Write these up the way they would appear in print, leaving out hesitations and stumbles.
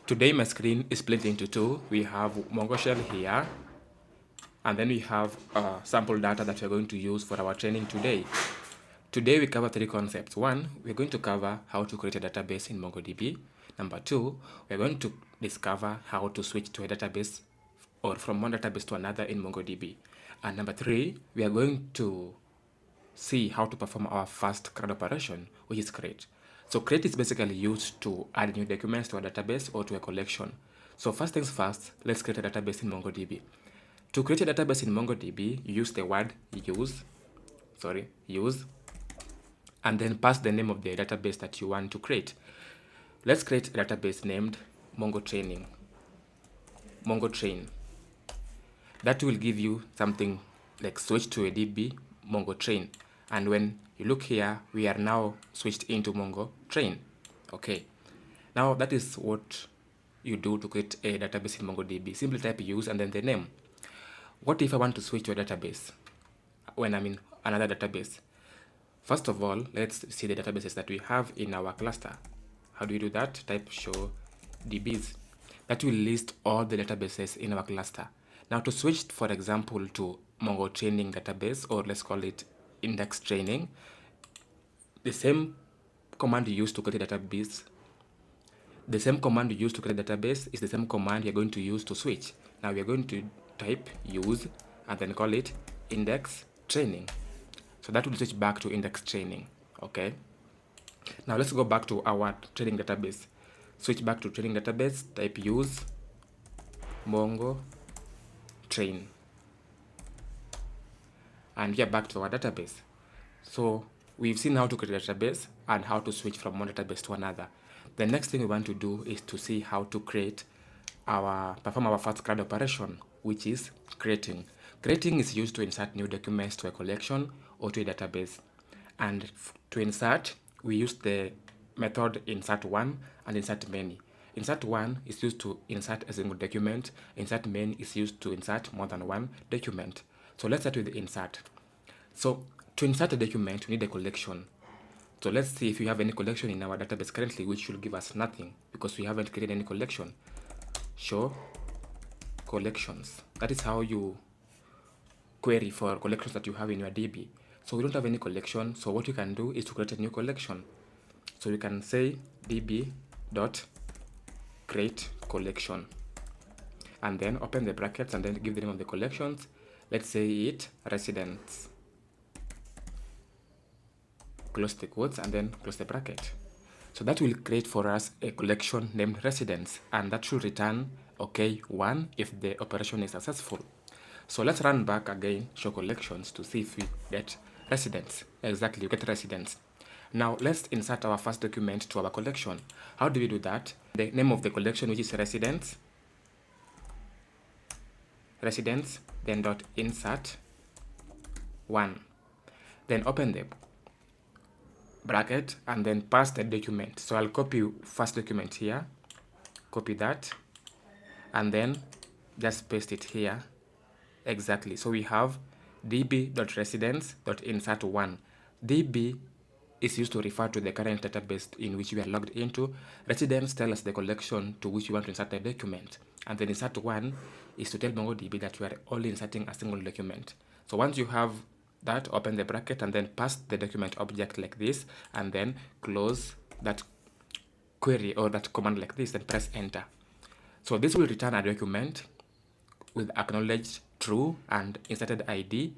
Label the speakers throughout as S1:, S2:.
S1: Today my screen is split into two. We have Mongo Shell here, and then we have sample data that we're going to use for our training today. Today we cover three concepts. One, we're going to cover how to create a database in MongoDB. Number two, we're going to discover how to switch to a database or from one database to another in MongoDB. And number three, we are going to see how to perform our first CRUD operation, which is create. So create is basically used to add new documents to a database or to a collection. So first things first, let's create a database in MongoDB. To create a database in MongoDB, you use the word use, and then pass the name of the database that you want to create. Let's create a database named MongoTrain. That will give you something like switch to a DB MongoTrain. And when you look here, we are now switched into MongoTrain. Okay. Now that is what you do to create a database in MongoDB. Simply type use and then the name. What if I want to switch to a database when I'm in another database? First of all, let's see the databases that we have in our cluster. How do we do that? Type show DBs. That will list all the databases in our cluster. Now to switch, for example, to Mongo training database, or let's call it index training, the same command you use to create a database, is the same command you're going to use to switch. Now we're going to type use and then call it index training. So that will switch back to index training. Okay. Now let's go back to our training database. Switch back to training database, type use Mongo train. And we are back to our database. So we've seen how to create a database and how to switch from one database to another. The next thing we want to do is to see how to perform our first CRUD operation, which is creating. Creating is used to insert new documents to a collection or to a database. And to insert, we use the method insertOne and insertMany. InsertOne is used to insert a single document. InsertMany is used to insert more than one document. So let's start with the insert. So to insert a document, we need a collection. So let's see if we have any collection in our database currently, which will give us nothing because we haven't created any collection. Show collections. That is how you query for collections that you have in your DB. So we don't have any collection. So what you can do is to create a new collection. So we can say db.create collection and then open the brackets and then give the name of the collections. Let's say it residents. Close the quotes and then close the bracket. So that will create for us a collection named residents, and that should return OK1 if the operation is successful. So let's run back again, show collections, to see if we get residents. Exactly, you get residents. Now let's insert our first document to our collection. How do we do that? The name of the collection, which is residents, then dot insert one. Then open the bracket and then pass the document. So I'll copy first document here, copy that, and then just paste it here. Exactly. So we have db.residents.insert1. db is used to refer to the current database in which we are logged into. Residents tell us the collection to which we want to insert the document. And then insert1 is to tell MongoDB that we are only inserting a single document. So once you have that, open the bracket and then pass the document object like this, and then close that query or that command like this, and press enter. So this will return a document with acknowledged true and inserted ID,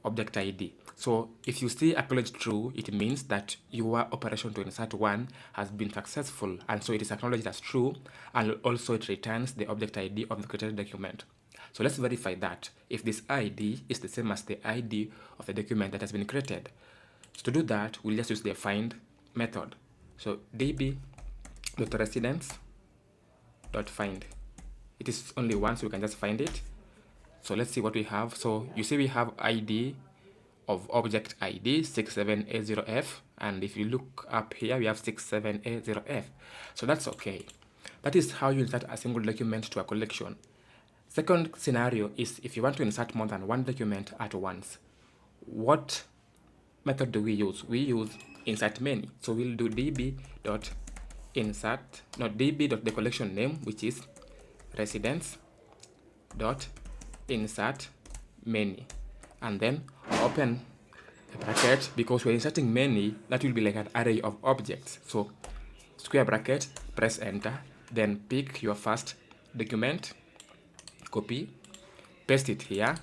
S1: object ID. So if you see acknowledged true, it means that your operation to insert one has been successful, and so it is acknowledged as true, and also it returns the object ID of the created document. So let's verify that if this ID is the same as the ID of the document that has been created. So to do that, we'll just use the find method. So db.residents.find. It is only one, so we can just find it. So let's see what we have. So you see we have ID of object ID 67A0F, and if you look up here, we have 67A0F. So that's okay. That is how you insert a single document to a collection. Second scenario is if you want to insert more than one document at once. What method do we use? We use insertMany. So we'll do db.insertMany. db.the collection name, which is residence dot insert many, and then open a bracket, because we're inserting many, that will be like an array of objects. So square bracket, press enter, then pick your first document, copy, paste it here,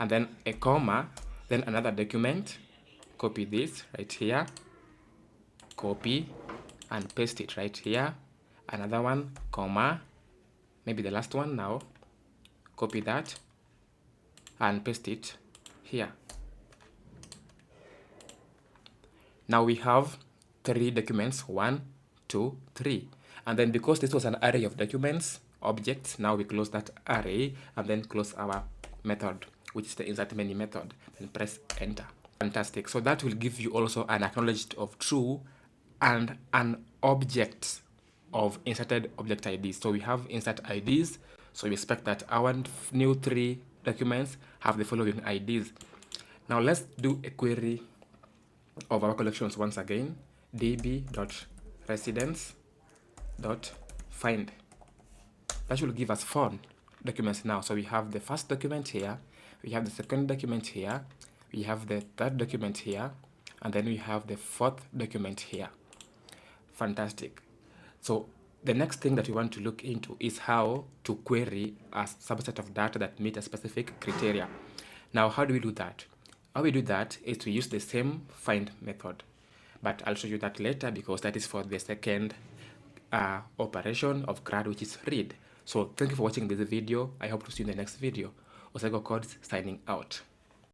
S1: and then a comma, then another document, copy this right here, copy and paste it right here, another one, comma, maybe the last one now, copy that and paste it here. Now we have 3 documents, 1, 2, 3. And then because this was an array of documents, objects, now we close that array and then close our method, which is the insertMany method, and press enter. Fantastic. So that will give you also an acknowledged of true and an object of inserted object IDs. So we have insert IDs. So we expect that our new 3 documents have the following IDs. Now let's do a query of our collections once again. db.residence.find. That should give us 4 documents now. So we have the first document here, we have the second document here, we have the third document here, and then we have the 4th document here. Fantastic. So the next thing that we want to look into is how to query a subset of data that meet a specific criteria. Now, how do we do that? How we do that is to use the same find method, but I'll show you that later, because that is for the second operation of CRUD, which is read. So thank you for watching this video. I hope to see you in the next video. Osego Codes signing out.